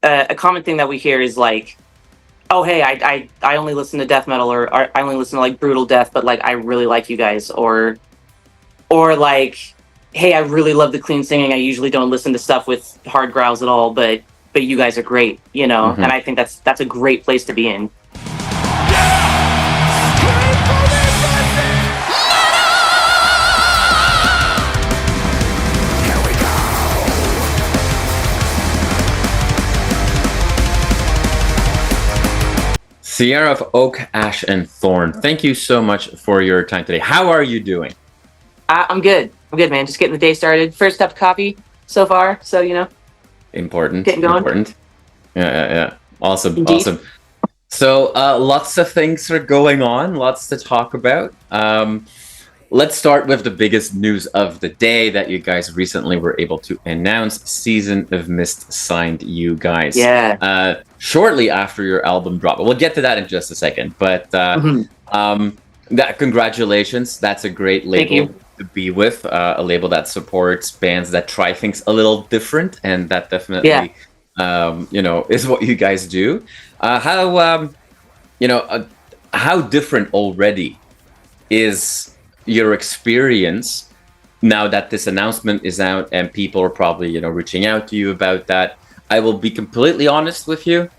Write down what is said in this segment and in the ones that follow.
a common thing that we hear is like, oh hey, I only listen to death metal, or I only listen to like brutal death, but like I really like you guys, or like, hey, I really love the clean singing. I usually don't listen to stuff with hard growls at all, but you guys are great, you know. And I think that's a great place to be in. Cierra of Oak, Ash, and Thorn, thank you so much for your time today. How are you doing? I'm good. I'm good, man. Just getting the day started. First cup of coffee so far, so you know. Important. Getting going. Important. Yeah. Awesome. Indeed. Awesome. So lots of things are going on, lots to talk about. Let's start with the biggest news of the day that you guys recently were able to announce. Season of Mist signed you guys. Yeah. Shortly after your album drop. We'll get to that in just a second. But that congratulations. That's a great label to be with. A label that supports bands that try things a little different, and that definitely is what you guys do. How different already is your experience now that this announcement is out and people are probably reaching out to you about that? I will be completely honest with you.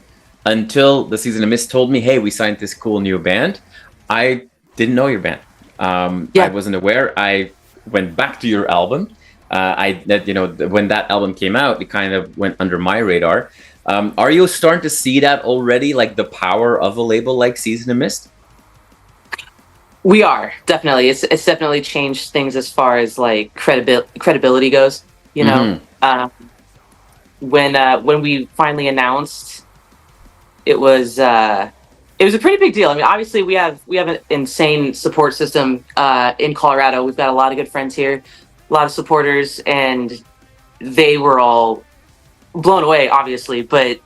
Until the Season of Mist told me, hey, we signed this cool new band, I didn't know your band. I wasn't aware. I went back to your album. When that album came out, it kind of went under my radar. Are you starting to see that already, like the power of a label like Season of Mist? We are, definitely. It's definitely changed things as far as like credibility goes. You know, when we finally announced, it was a pretty big deal. I mean, obviously we have an insane support system in Colorado. We've got a lot of good friends here, a lot of supporters, and they were all blown away, obviously. But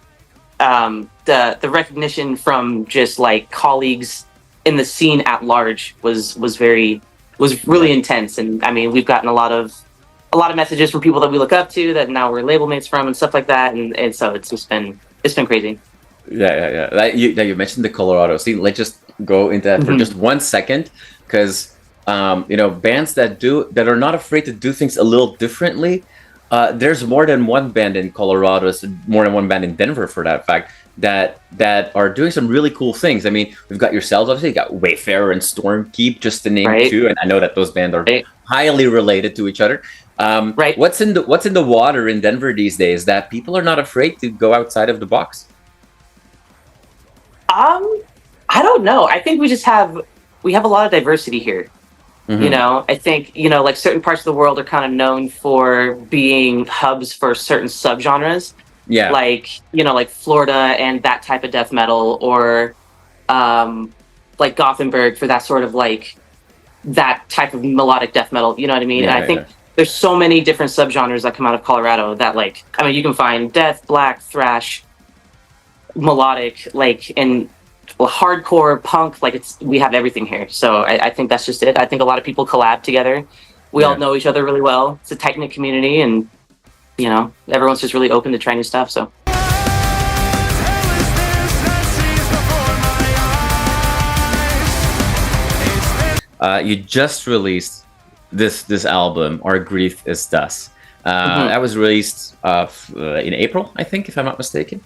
the recognition from just like colleagues in the scene at large was really intense. And I mean, we've gotten a lot of messages from people that we look up to that now we're label mates from and stuff like that. And so it's been crazy. Yeah. You mentioned the Colorado scene. Let's just go into that for just 1 second, because bands that are not afraid to do things a little differently. There's more than one band in Colorado, more than one band in Denver, for that fact, that are doing some really cool things. I mean, we've got yourselves, obviously, you got Wayfarer and Stormkeep, just to name two, and I know that those bands are highly related to each other. What's in the water in Denver these days that people are not afraid to go outside of the box? I don't know. I think we have a lot of diversity here. You know, I think, like certain parts of the world are kind of known for being hubs for certain subgenres. Yeah. Like, like Florida and that type of death metal, or like Gothenburg for that sort of like that type of melodic death metal. You know what I mean? And I think there's so many different subgenres that come out of Colorado that, like, I mean, you can find death, black, thrash, melodic, like, and hardcore, punk, like we have everything here. So I think that's just it. I think a lot of people collab together. We all know each other really well. It's a tight-knit community, and everyone's just really open to try new stuff. So you just released this album, Our Grief Is Thus. That was released in April, I think, if I'm not mistaken.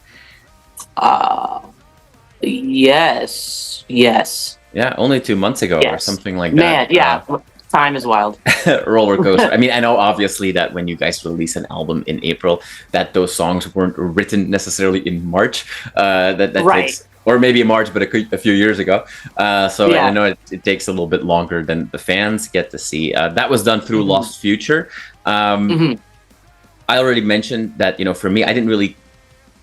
Yes. Yeah, only 2 months ago or something like that. Man, yeah. Time is wild. Roller coaster. I mean, I know obviously that when you guys release an album in April, that those songs weren't written necessarily in March. That takes, or maybe March, but a few years ago. So I know it takes a little bit longer than the fans get to see. That was done through Lost Future. I already mentioned that, for me, I didn't really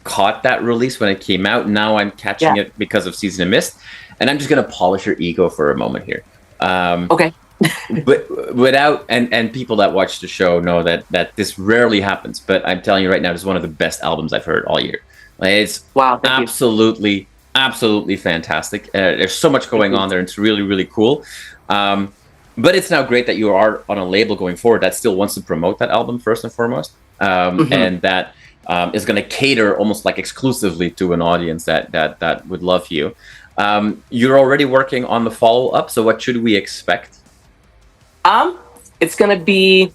caught that release when it came out. Now I'm catching it because of Season of Mist, and I'm just gonna polish your ego for a moment here. Okay. But without and people that watch the show know that this rarely happens, but I'm telling you right now, this is one of the best albums I've heard all year. Like, it's absolutely fantastic. There's so much going on there. It's really, really cool. But it's now great that you are on a label going forward that still wants to promote that album first and foremost, and that is going to cater almost like exclusively to an audience that would love you. You're already working on the follow-up, so what should we expect? It's gonna be,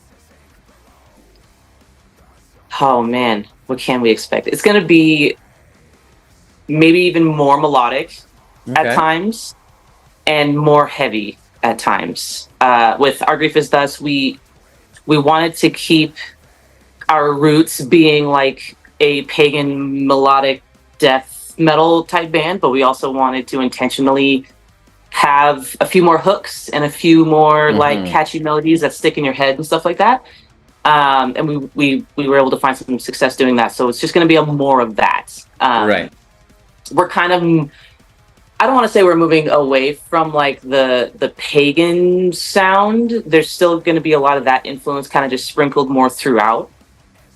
oh man, what can we expect? It's gonna be maybe even more melodic at times and more heavy at times. With Our Grief Is Thus, we wanted to keep our roots being like a pagan melodic death metal type band, but we also wanted to intentionally have a few more hooks and a few more like catchy melodies that stick in your head and stuff like that. And we were able to find some success doing that. So it's just going to be more of that. Right. We're kind of, I don't want to say we're moving away from like the pagan sound. There's still going to be a lot of that influence kind of just sprinkled more throughout.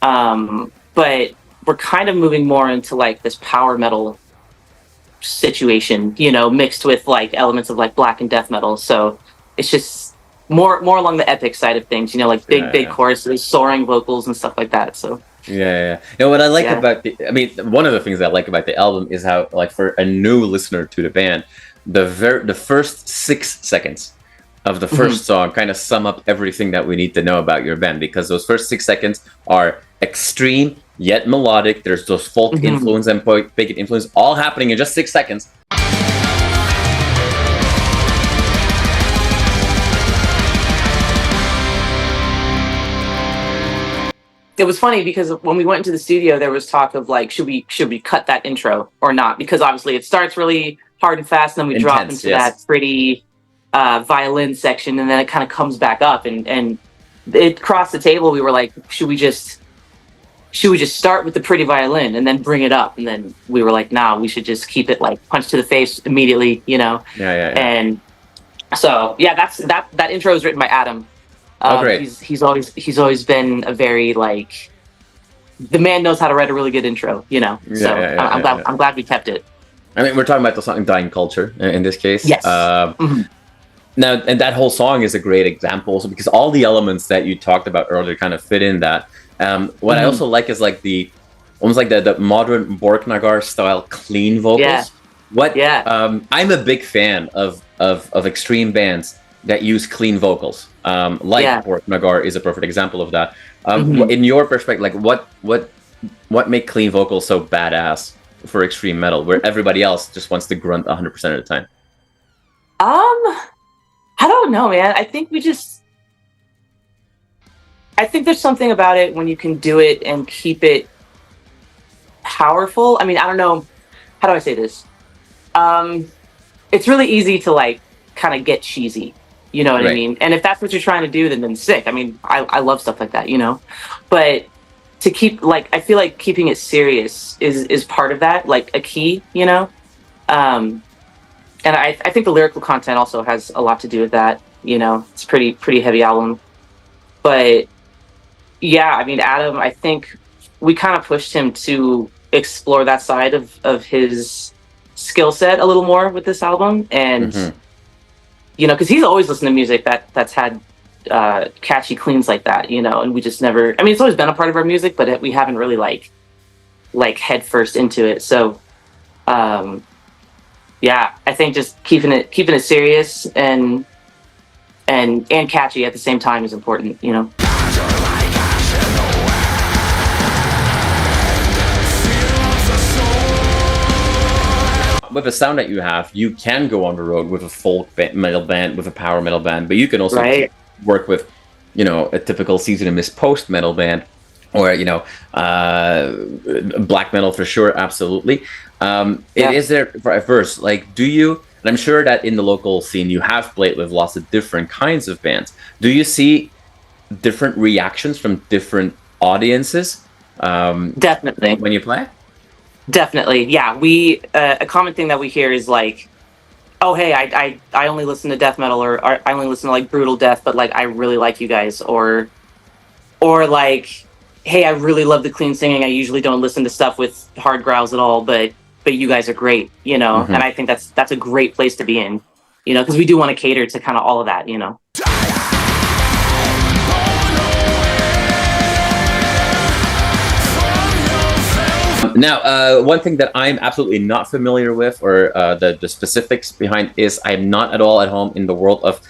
But we're kind of moving more into like this power metal situation, you know, mixed with like elements of like black and death metal. So it's just more along the epic side of things, you know, like big choruses, soaring vocals and stuff like that. So yeah. You know what I like about one of the things I like about the album is how, like, for a new listener to the band, the first 6 seconds of the first song kind of sum up everything that we need to know about your band, because those first 6 seconds are extreme yet melodic. There's those folk influence and pagan influence all happening in just 6 seconds. it was funny because when we went into the studio, there was talk of like, should we cut that intro or not? Because obviously it starts really hard and fast, and then we drop into that pretty violin section, and then it kind of comes back up, and it crossed the table. We were like, should we just start with the pretty violin and then bring it up? And then we were like, nah, we should just keep it like punch to the face immediately, you know? Yeah. And so that intro was written by Adam. Great. He's always been a very like, the man knows how to write a really good intro, you know. I'm glad we kept it. I mean, we're talking about the song "Dying Culture" in this case. Yes. Now, and that whole song is a great example, also because all the elements that you talked about earlier kind of fit in that. What I also like is like almost like the modern Borknagar style clean vocals. I'm a big fan of extreme bands that use clean vocals. Borknagar is a perfect example of that. In your perspective, like what make clean vocals so badass for extreme metal, where everybody else just wants to grunt 100% of the time? I don't know, man. I think there's something about it when you can do it and keep it powerful. I mean, I don't know. How do I say this? It's really easy to like kind of get cheesy. You know what I mean? And if that's what you're trying to do, then sick. I mean, I love stuff like that, you know? But to keep, like, I feel like keeping it serious is part of that, like a key, you know? And I think the lyrical content also has a lot to do with that, you know? It's a pretty heavy album. But yeah, I mean, Adam, I think we kind of pushed him to explore that side of his skill set a little more with this album. And you know, because he's always listened to music that's had catchy cleans like that, you know, and we just never, I mean, it's always been a part of our music, but we haven't really like head first into it. So yeah, I think just keeping it serious and catchy at the same time is important, you know. With the sound that you have, you can go on the road with a folk metal band, with a power metal band, but you can also work with, you know, a typical Season of Mist post metal band, or, you know, black metal for sure, absolutely. Is there, for a verse, like, do you, and I'm sure that in the local scene you have played with lots of different kinds of bands, do you see different reactions from different audiences? Definitely. When you play? Definitely, yeah. We a common thing that we hear is like, "Oh, hey, I only listen to death metal, or I only listen to like brutal death, but like I really like you guys," or like, "Hey, I really love the clean singing. I usually don't listen to stuff with hard growls at all, but you guys are great," you know. And I think that's a great place to be in, you know, because we do want to cater to kind of all of that, you know. Now, one thing that I'm absolutely not familiar with, or the specifics behind, is I'm not at all at home in the world of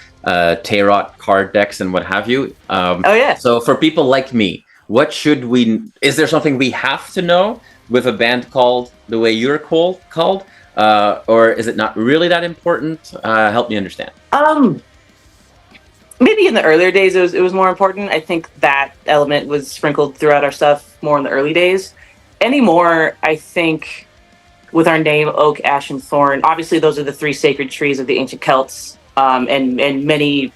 tarot card decks and what have you. Oh yeah. So for people like me, what should we? Is there something we have to know with a band called the way you're called, or is it not really that important? Help me understand. Maybe in the earlier days it was more important. I think that element was sprinkled throughout our stuff more in the early days. Anymore, I think with our name, oak, ash, and thorn, obviously those are the three sacred trees of the ancient Celts, and many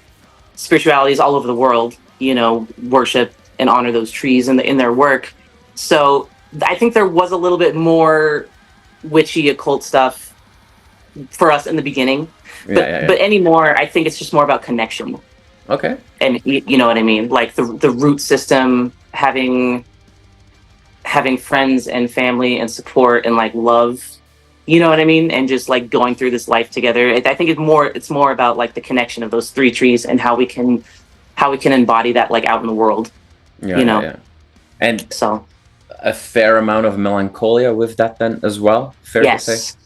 spiritualities all over the world, worship and honor those trees in their work. So I think there was a little bit more witchy occult stuff for us in the beginning, but anymore, I think it's just more about connection. Okay. And you know what I mean? Like the root system, having friends and family and support and like love, you know what I mean? And just like going through this life together. I think it's more about like the connection of those three trees and how we can embody that like out in the world. Yeah. And so a fair amount of melancholia with that then as well. Fair to say.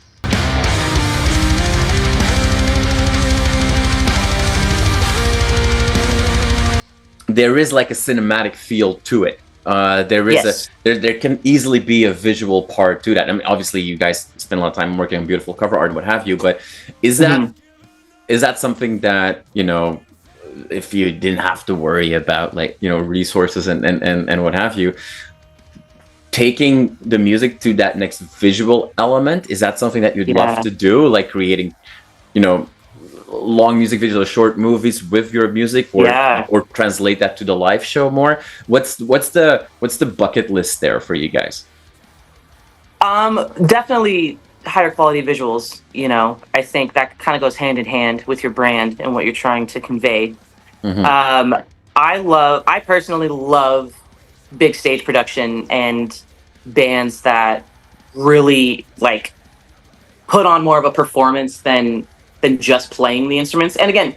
There is like a cinematic feel to it. There can easily be a visual part to that. I mean, obviously, you guys spend a lot of time working on beautiful cover art and what have you. But is that something that if you didn't have to worry about like resources and what have you, taking the music to that next visual element, is that something that you'd love to do, like creating long music videos or short movies with your music, or translate that to the live show more? What's the bucket list there for you guys? Definitely higher quality visuals. I think that kind of goes hand in hand with your brand and what you're trying to convey. I personally love big stage production and bands that really like put on more of a performance than just playing the instruments. And again,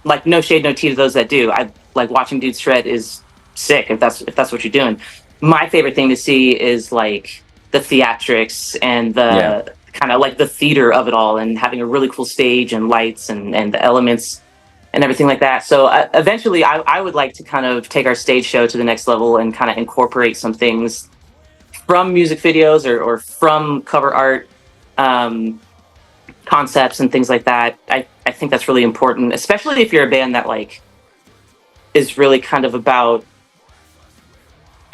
like no shade, no tea to those that do. I like watching dudes shred is sick if that's what you're doing. My favorite thing to see is like the theatrics and the kind of like the theater of it all, and having a really cool stage and lights and the elements and everything like that. So eventually I would like to kind of take our stage show to the next level and kind of incorporate some things from music videos or from cover art, concepts and things like that. I think that's really important, especially if you're a band that like is really kind of about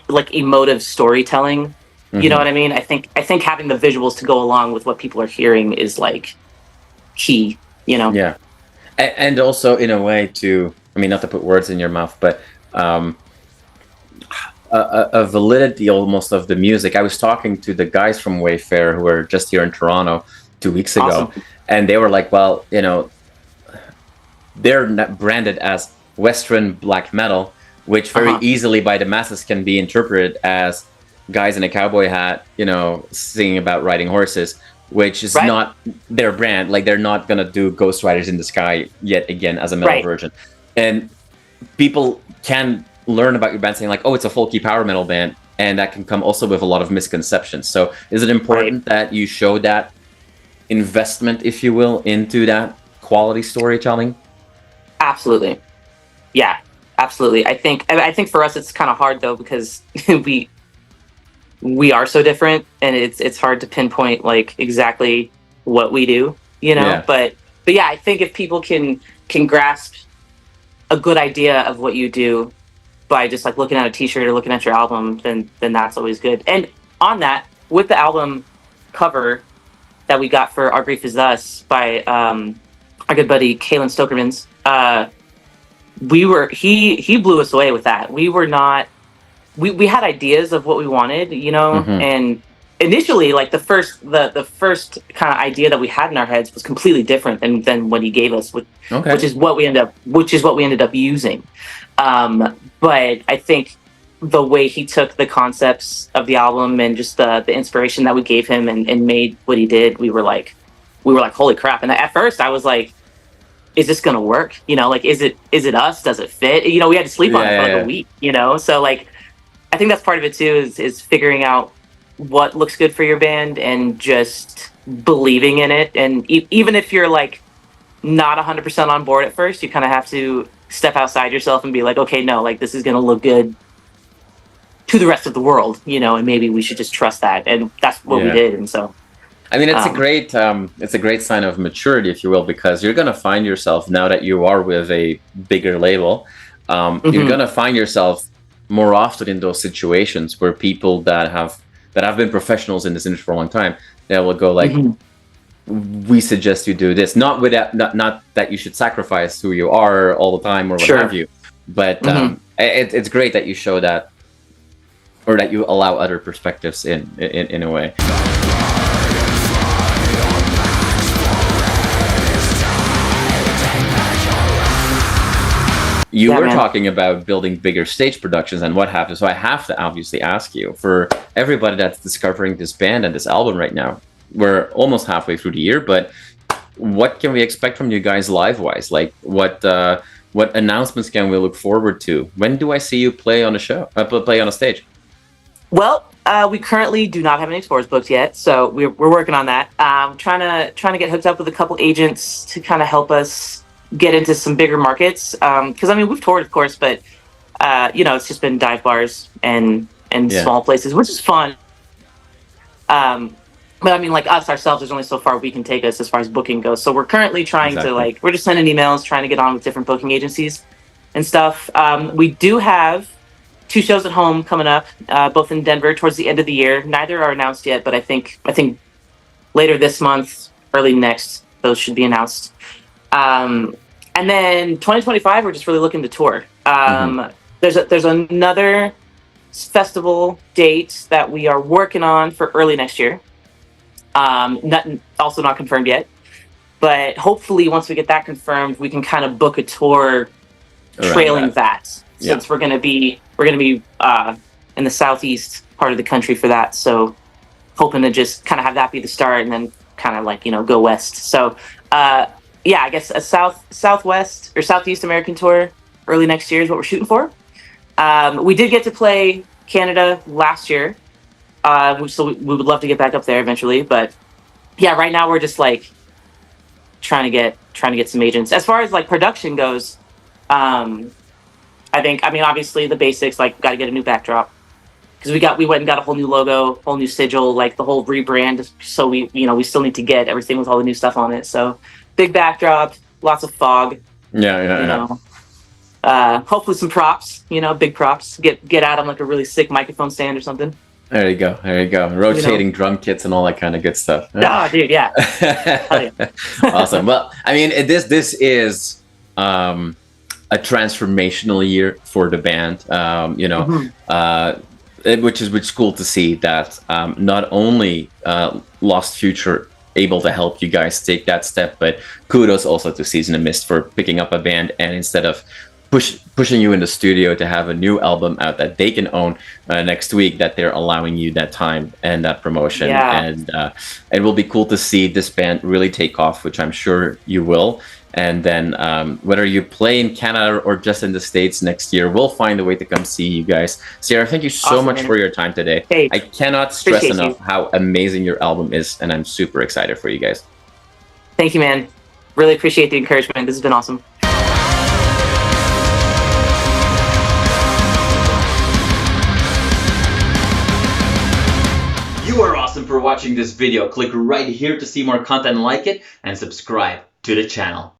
like emotive storytelling. You know what I mean? I think having the visuals to go along with what people are hearing is like key, Yeah. And also in a way to, I mean, not to put words in your mouth, but a validity almost of the music. I was talking to the guys from Wayfair who were just here in Toronto 2 weeks ago. Awesome. And they were like, well, they're branded as Western black metal, which very easily by the masses can be interpreted as guys in a cowboy hat, singing about riding horses, which is not their brand. Like, they're not going to do Ghost Riders in the Sky yet again as a metal version. And people can learn about your band saying like, oh, it's a folky power metal band. And that can come also with a lot of misconceptions. So is it important that you show that investment, if you will, into that quality storytelling? Absolutely. Yeah, absolutely. I think for us it's kind of hard though, because we are so different, and it's hard to pinpoint like exactly what we do, but yeah, I think if people can grasp a good idea of what you do by just like looking at a t-shirt or looking at your album, then that's always good. And on that, with the album cover that we got for Our Grief Is Us by our good buddy Kalen Stokermans, he blew us away with that. We were not, we had ideas of what we wanted, and initially like the first kind of idea that we had in our heads was completely different than what he gave us, which is what we ended up using. But I think the way he took the concepts of the album and just the inspiration that we gave him and made what he did, we were like, holy crap. And at first I was like, is this gonna work? Like, is it us? Does it fit? We had to sleep on it for like a week, so like, I think that's part of it too, is figuring out what looks good for your band and just believing in it. And even if you're like not 100% on board at first, you kind of have to step outside yourself and be like, okay, no, like this is going to look good to the rest of the world, you know, and maybe we should just trust that. And that's what we did. And so, I mean, it's a great sign of maturity, if you will, because you're going to find yourself, now that you are with a bigger label, you're going to find yourself more often in those situations where people that have been professionals in this industry for a long time, they will go like, we suggest you do this, not that you should sacrifice who you are all the time or what have you, but it's great that you show that, or that you allow other perspectives in a way. You were talking about building bigger stage productions and what have you, so I have to obviously ask you, for everybody that's discovering this band and this album right now, we're almost halfway through the year, but what can we expect from you guys live-wise? Like, what announcements can we look forward to? When do I see you play on a show, play on a stage? Well, we currently do not have any tours booked yet, so we're working on that. Trying to get hooked up with a couple agents to kind of help us get into some bigger markets. Because I mean, we've toured, of course, but you know, it's just been dive bars and small places, which is fun. But I mean, like us ourselves, there's only so far we can take us as far as booking goes. So we're currently trying to we're just sending emails, trying to get on with different booking agencies and stuff. We do have 2 shows at home coming up, both in Denver towards the end of the year. Neither are announced yet, but I think later this month, early next, those should be announced. And then 2025, we're just really looking to tour. There's another festival date that we are working on for early next year. Also not confirmed yet, but hopefully once we get that confirmed, we can kind of book a tour trailing that. Since we're gonna be in the southeast part of the country for that, so hoping to just kind of have that be the start and then kind of like, you know, go west. So yeah, I guess a southwest or southeast American tour early next year is what we're shooting for. We did get to play Canada last year, so we would love to get back up there eventually. But yeah, right now we're just like trying to get some agents. As far as like production goes, I mean, obviously the basics, like got to get a new backdrop because we went and got a whole new logo, whole new sigil, like the whole rebrand. So we still need to get everything with all the new stuff on it. So big backdrop, lots of fog. Hopefully some props, big props. Get Adam like a really sick microphone stand or something. There you go. Rotating drum kits and all that kind of good stuff. Oh, dude, yeah. Awesome. Well, I mean, this is a transformational year for the band. Which is cool to see that not only Lost Future able to help you guys take that step, but kudos also to Season of Mist for picking up a band and instead of pushing you in the studio to have a new album out that they can own next week, that they're allowing you that time and that promotion. And it will be cool to see this band really take off, which I'm sure you will. And then whether you play in Canada or just in the States next year, we'll find a way to come see you guys. Cierra, thank you so much for your time today. Hey, I cannot stress enough how amazing your album is, and I'm super excited for you guys. Thank you, man. Really appreciate the encouragement. This has been awesome. You are awesome for watching this video. Click right here to see more content like it and subscribe to the channel.